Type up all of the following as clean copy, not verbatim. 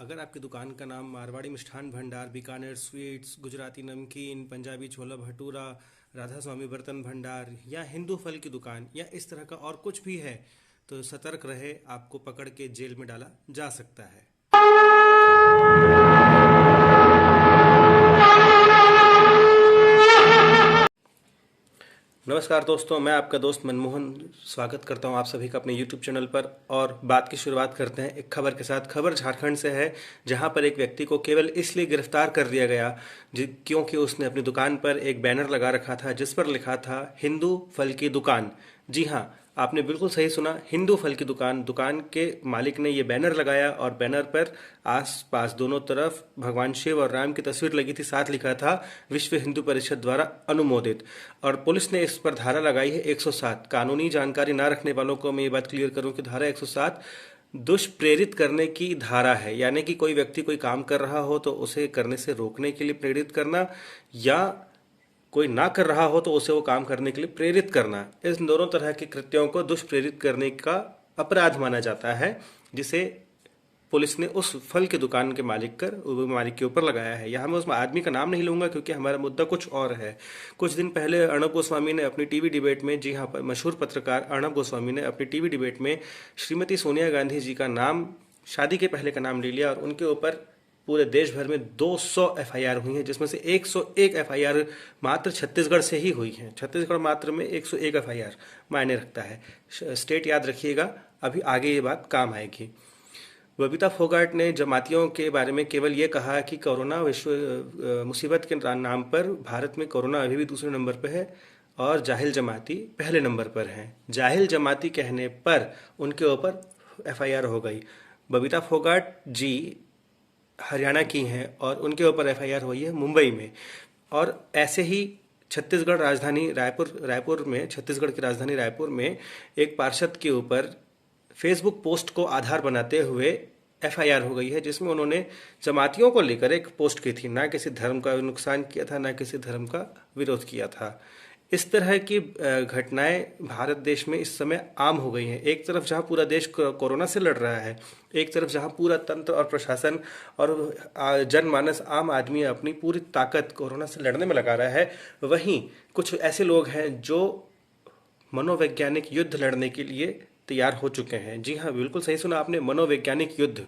अगर आपकी दुकान का नाम मारवाड़ी मिष्ठान भंडार, बीकानेर स्वीट्स, गुजराती नमकीन, पंजाबी छोला भटूरा, राधा स्वामी बर्तन भंडार या हिंदू फल की दुकान या इस तरह का और कुछ भी है तो सतर्क रहे, आपको पकड़ के जेल में डाला जा सकता है। नमस्कार दोस्तों, मैं आपका दोस्त मनमोहन स्वागत करता हूं आप सभी का अपने YouTube चैनल पर। और बात की शुरुआत करते हैं एक खबर के साथ। खबर झारखंड से है, जहां पर एक व्यक्ति को केवल इसलिए गिरफ्तार कर दिया गया क्योंकि उसने अपनी दुकान पर एक बैनर लगा रखा था जिस पर लिखा था हिंदू फल की दुकान। जी हां, आपने बिल्कुल सही सुना, हिंदू फल की दुकान। दुकान के मालिक ने ये बैनर लगाया और बैनर पर आस पास दोनों तरफ भगवान शिव और राम की तस्वीर लगी थी, साथ लिखा था विश्व हिंदू परिषद द्वारा अनुमोदित। और पुलिस ने इस पर धारा लगाई है 107। कानूनी जानकारी ना रखने वालों को मैं ये बात क्लियर करूं कि धारा 107 दुष्प्रेरित करने की धारा है, यानी कि कोई व्यक्ति कोई काम कर रहा हो तो उसे करने से रोकने के लिए प्रेरित करना, या कोई ना कर रहा हो तो उसे वो काम करने के लिए प्रेरित करना। इस दोनों तरह के कृत्यों को दुष्प्रेरित करने का अपराध माना जाता है, जिसे पुलिस ने उस फल की दुकान के मालिक के ऊपर लगाया है। यहाँ मैं उस आदमी का नाम नहीं लूंगा क्योंकि हमारा मुद्दा कुछ और है। कुछ दिन पहले अर्णब गोस्वामी ने अपनी टीवी डिबेट में, जी हाँ, मशहूर पत्रकार अर्णब गोस्वामी ने अपनी टीवी डिबेट में श्रीमती सोनिया गांधी जी का नाम, शादी के पहले का नाम ले लिया और उनके ऊपर पूरे देश भर में 200 एफआईआर हुई हैं, जिसमें से 101 एफआईआर मात्र छत्तीसगढ़ से ही हुई हैं। छत्तीसगढ़ मात्र में 101 एफआईआर मायने रखता है। स्टेट याद रखिएगा, अभी आगे ये बात काम आएगी। बबीता फोगाट ने जमातियों के बारे में केवल ये कहा कि कोरोना विश्व मुसीबत के नाम पर भारत में कोरोना अभी भी दूसरे नंबर पर है और जाहिल जमाती पहले नंबर पर हैं। जाहिल जमाती कहने पर उनके ऊपर एफआईआर हो गई। बबीता फोगाट जी हरियाणा की हैं और उनके ऊपर एफआईआर हुई है मुंबई में। और ऐसे ही छत्तीसगढ़ की राजधानी रायपुर में एक पार्षद के ऊपर फेसबुक पोस्ट को आधार बनाते हुए एफआईआर हो गई है, जिसमें उन्होंने जमातियों को लेकर एक पोस्ट की थी, ना किसी धर्म का नुकसान किया था, ना किसी धर्म का विरोध किया था। इस तरह की घटनाएं भारत देश में इस समय आम हो गई हैं। एक तरफ जहां पूरा देश कोरोना से लड़ रहा है, एक तरफ जहां पूरा तंत्र और प्रशासन और जनमानस आम आदमी अपनी पूरी ताकत कोरोना से लड़ने में लगा रहा है, वहीं कुछ ऐसे लोग हैं जो मनोवैज्ञानिक युद्ध लड़ने के लिए तैयार हो चुके हैं। जी हाँ, बिल्कुल सही सुना आपने, मनोवैज्ञानिक युद्ध।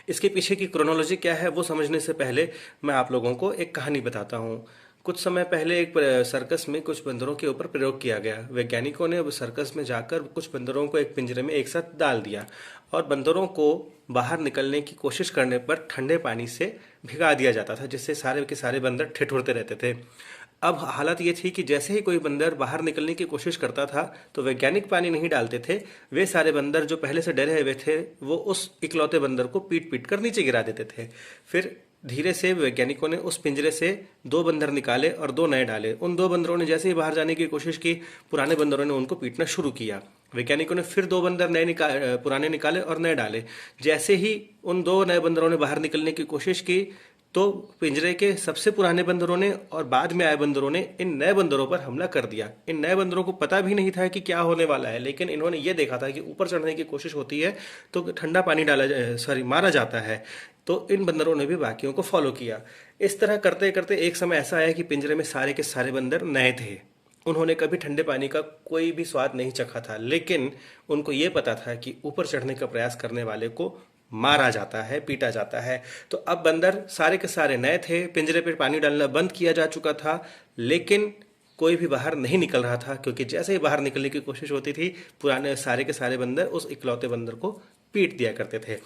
इसके पीछे की क्रोनोलॉजी क्या है वो समझने से पहले मैं आप लोगों को एक कहानी बताता हूँ। कुछ समय पहले एक सर्कस में कुछ बंदरों के ऊपर प्रयोग किया गया। वैज्ञानिकों ने अब सर्कस में जाकर कुछ बंदरों को एक पिंजरे में एक साथ डाल दिया और बंदरों को बाहर निकलने की कोशिश करने पर ठंडे पानी से भिगा दिया जाता था, जिससे सारे के सारे बंदर ठिठुरते रहते थे। अब हालत ये थी कि जैसे ही कोई बंदर बाहर निकलने की कोशिश करता था तो वैज्ञानिक पानी नहीं डालते थे। वे सारे बंदर जो पहले से डरे हुए थे वो उस इकलौते बंदर को पीट पीट कर नीचे गिरा देते थे। फिर धीरे से वैज्ञानिकों ने उस पिंजरे से 2 बंदर निकाले और 2 नए डाले। उन 2 बंदरों ने जैसे ही बाहर जाने की कोशिश की, पुराने बंदरों ने उनको पीटना शुरू किया। वैज्ञानिकों ने फिर 2 बंदर पुराने निकाले और नए डाले। जैसे ही उन 2 नए बंदरों ने बाहर निकलने की कोशिश की तो पिंजरे के सबसे पुराने बंदरों ने और बाद में आए बंदरों ने इन नए बंदरों पर हमला कर दिया। इन नए बंदरों को पता भी नहीं था कि क्या होने वाला है, लेकिन इन्होंने ये देखा था कि ऊपर चढ़ने की कोशिश होती है तो ठंडा पानी मारा जाता है। तो इन बंदरों ने भी बाकियों को फॉलो किया। इस तरह करते करते एक समय ऐसा आया कि पिंजरे में सारे के सारे बंदर नए थे। उन्होंने कभी ठंडे पानी का कोई भी स्वाद नहीं चखा था, लेकिन उनको ये पता था कि ऊपर चढ़ने का प्रयास करने वाले को मारा जाता है, पीटा जाता है। तो अब बंदर सारे के सारे नए थे, पिंजरे पर पानी डालना बंद किया जा चुका था, लेकिन कोई भी बाहर नहीं निकल रहा था, क्योंकि जैसे ही बाहर निकलने की कोशिश होती थी पुराने सारे के सारे बंदर उस इकलौते बंदर को पीट दिया करते थे।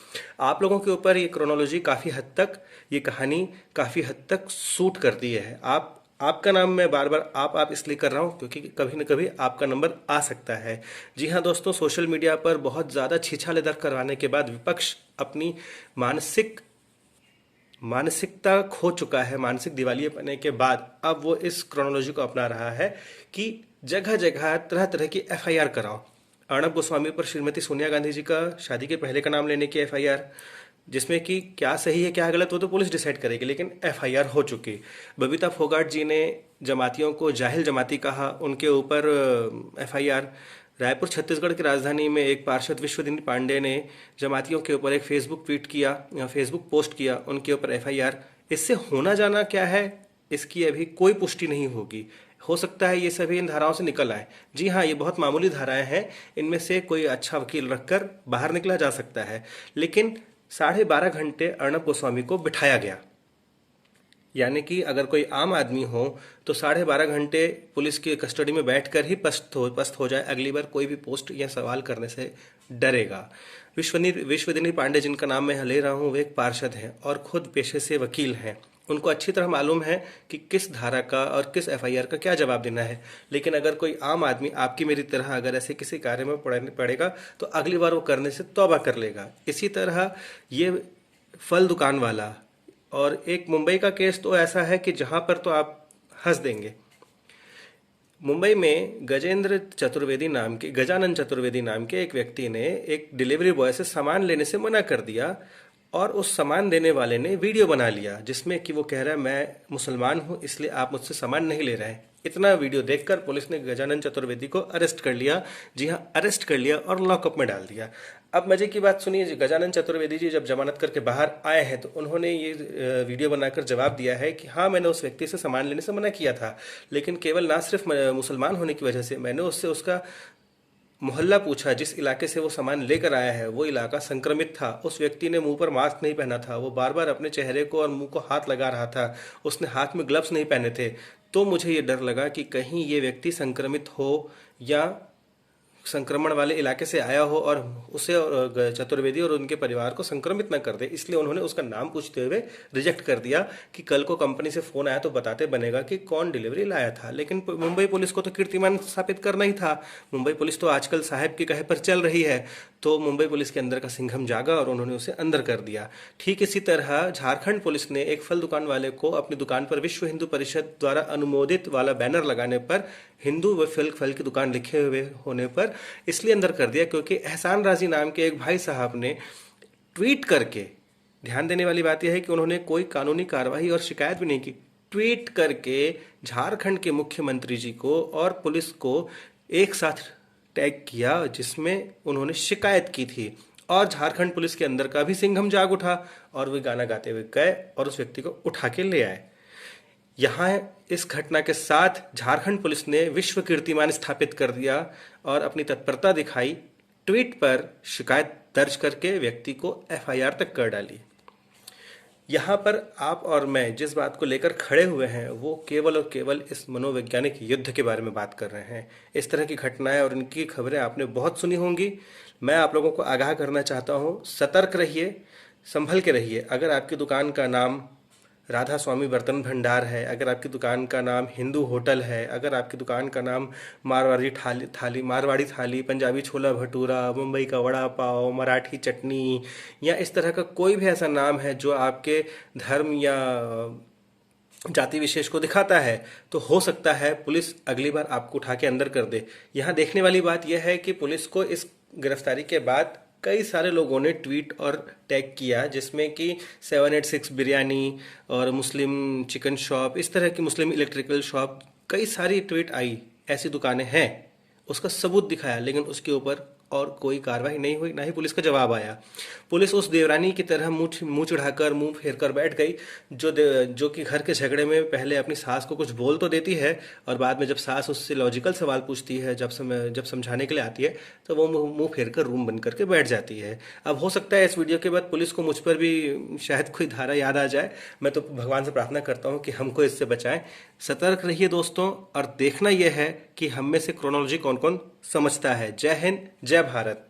आप लोगों के ऊपर ये क्रोनोलॉजी काफ़ी हद तक, ये कहानी काफ़ी हद तक सूट करती है। आपका नाम मैं बार बार आप इसलिए कर रहा हूँ क्योंकि कभी न कभी आपका नंबर आ सकता है। जी हाँ दोस्तों, सोशल मीडिया पर बहुत ज़्यादा छीछालेदर करवाने के बाद विपक्ष अपनी मानसिकता खो चुका है। मानसिक दिवालियेपने के बाद अब वो इस क्रोनोलॉजी को अपना रहा है कि जगह जगह तरह तरह की एफआईआर कराओ। अर्णब गोस्वामी पर श्रीमती सोनिया गांधी जी का शादी के पहले का नाम लेने की एफआईआर, जिसमें कि क्या सही है क्या गलत वो तो पुलिस डिसाइड करेगी, लेकिन एफआईआर हो चुकी। बबीता फोगाट जी ने जमातियों को जाहिल जमाती कहा, उनके ऊपर एफआईआर। रायपुर छत्तीसगढ़ की राजधानी में एक पार्षद विश्वदिनी पांडे ने जमातियों के ऊपर एक फेसबुक ट्वीट किया या फेसबुक पोस्ट किया, उनके ऊपर एफआईआर। इससे होना जाना क्या है, इसकी अभी कोई पुष्टि नहीं होगी। हो सकता है ये सभी इन धाराओं से निकल आए। जी हाँ, ये बहुत मामूली धाराएं हैं, इनमें से कोई अच्छा वकील रखकर बाहर निकला जा सकता है। लेकिन 12.5 घंटे अर्णब गोस्वामी को बिठाया गया, यानी कि अगर कोई आम आदमी हो तो 12.5 घंटे पुलिस की कस्टडी में बैठकर ही पस्त हो जाए, अगली बार कोई भी पोस्ट या सवाल करने से डरेगा। विश्वदिनी पांडे, जिनका नाम मैं ले रहा हूँ, वे एक पार्षद हैं और खुद पेशे से वकील हैं। उनको अच्छी तरह मालूम है कि किस धारा का और किस एफआईआर का क्या जवाब देना है। लेकिन अगर कोई आम आदमी आपकी मेरी तरह अगर ऐसे किसी कार्य में पड़ेगा तो अगली बार वो करने से तौबा कर लेगा। इसी तरह ये फल दुकान वाला, और एक मुंबई का केस तो ऐसा है कि जहां पर तो आप हंस देंगे। मुंबई में गजानन चतुर्वेदी नाम के एक व्यक्ति ने एक डिलीवरी बॉय से सामान लेने से मना कर दिया और उस सामान देने वाले ने वीडियो बना लिया जिसमें कि वो कह रहा है मैं मुसलमान हूं इसलिए आप मुझसे सामान नहीं ले रहे हैं। इतना वीडियो देखकर पुलिस ने गजानन चतुर्वेदी को अरेस्ट कर लिया। जी हाँ, अरेस्ट कर लिया और लॉकअप में डाल दिया। अब मजे की बात सुनिए, गजानन चतुर्वेदी जी जब जमानत करके बाहर आए हैं तो उन्होंने ये वीडियो बनाकर जवाब दिया है कि हाँ, मैंने उस व्यक्ति से सामान लेने से मना किया था, लेकिन केवल ना सिर्फ मुसलमान होने की वजह से, मैंने उससे उसका मोहल्ला पूछा, जिस इलाके से वो सामान लेकर आया है वो इलाका संक्रमित था। उस व्यक्ति ने मुंह पर मास्क नहीं पहना था, वो बार बार अपने चेहरे को और मुंह को हाथ लगा रहा था, उसने हाथ में ग्लव्स नहीं पहने थे। तो मुझे ये डर लगा कि कहीं ये व्यक्ति संक्रमित हो या संक्रमण वाले इलाके से आया हो और उसे और चतुर्वेदी और उनके परिवार को संक्रमित न कर दे, इसलिए उन्होंने उसका नाम पूछते हुए रिजेक्ट कर दिया कि कल को कंपनी से फोन आया तो बताते बनेगा कि कौन डिलीवरी लाया था। लेकिन मुंबई पुलिस को तो कीर्तिमान स्थापित करना ही था। मुंबई पुलिस तो आजकल साहब के कहे पर चल रही है, तो मुंबई पुलिस के अंदर का सिंघम जागा और उन्होंने उसे अंदर कर दिया। ठीक इसी तरह झारखंड पुलिस ने एक फल दुकान वाले को अपनी दुकान पर विश्व हिंदू परिषद द्वारा अनुमोदित वाला बैनर लगाने पर हिंदू व फल की दुकान लिखे हुए होने पर इसलिए अंदर कर दिया क्योंकि एहसान राजी नाम के एक भाई साहब ने ट्वीट करके, ध्यान देने वाली बात यह है कि उन्होंने कोई कानूनी कार्रवाई और शिकायत भी नहीं की, ट्वीट करके झारखंड के मुख्यमंत्री जी को और पुलिस को एक साथ टैग किया जिसमें उन्होंने शिकायत की थी। और झारखंड पुलिस के अंदर का भी सिंघम जाग उठा और वे गाना गाते हुए गए और उस व्यक्ति को उठा के ले आए। यहाँ इस घटना के साथ झारखंड पुलिस ने विश्व कीर्तिमान स्थापित कर दिया और अपनी तत्परता दिखाई, ट्वीट पर शिकायत दर्ज करके व्यक्ति को एफआईआर तक कर डाली। यहाँ पर आप और मैं जिस बात को लेकर खड़े हुए हैं वो केवल और केवल इस मनोवैज्ञानिक युद्ध के बारे में बात कर रहे हैं। इस तरह की घटनाएं और इनकी खबरें आपने बहुत सुनी होंगी। मैं आप लोगों को आगाह करना चाहता हूँ, सतर्क रहिए, संभल के रहिए। अगर आपकी दुकान का नाम राधा स्वामी बर्तन भंडार है, अगर आपकी दुकान का नाम हिंदू होटल है, अगर आपकी दुकान का नाम मारवाड़ी थाली, पंजाबी छोला भटूरा, मुंबई का वड़ा पाव, मराठी चटनी या इस तरह का कोई भी ऐसा नाम है जो आपके धर्म या जाति विशेष को दिखाता है, तो हो सकता है पुलिस अगली बार आपको उठा के अंदर कर दे। यहाँ देखने वाली बात यह है कि पुलिस को इस गिरफ्तारी के बाद कई सारे लोगों ने ट्वीट और टैग किया, जिसमें कि 786 बिरयानी और मुस्लिम चिकन शॉप, इस तरह की मुस्लिम इलेक्ट्रिकल शॉप, कई सारी ट्वीट आई, ऐसी दुकानें हैं, उसका सबूत दिखाया, लेकिन उसके ऊपर और कोई कार्रवाई नहीं हुई, ना ही पुलिस का जवाब आया। पुलिस उस देवरानी की तरह मुंह चढ़ाकर मुंह फेर कर बैठ गई जो कि घर के झगड़े में पहले अपनी सास को कुछ बोल तो देती है और बाद में जब सास उससे लॉजिकल सवाल पूछती है, जब समझाने के लिए आती है तो वो मुंह फेर कर रूम बंद करके बैठ जाती है। अब हो सकता है इस वीडियो के बाद पुलिस को मुझ पर भी शायद कोई धारा याद आ जाए। मैं तो भगवान से प्रार्थना करता हूँ कि हमको इससे बचाएं। सतर्क रहिए दोस्तों, और देखना यह है कि हम में से क्रोनोलॉजी कौन कौन समझता है। जय हिंद, जय भारत।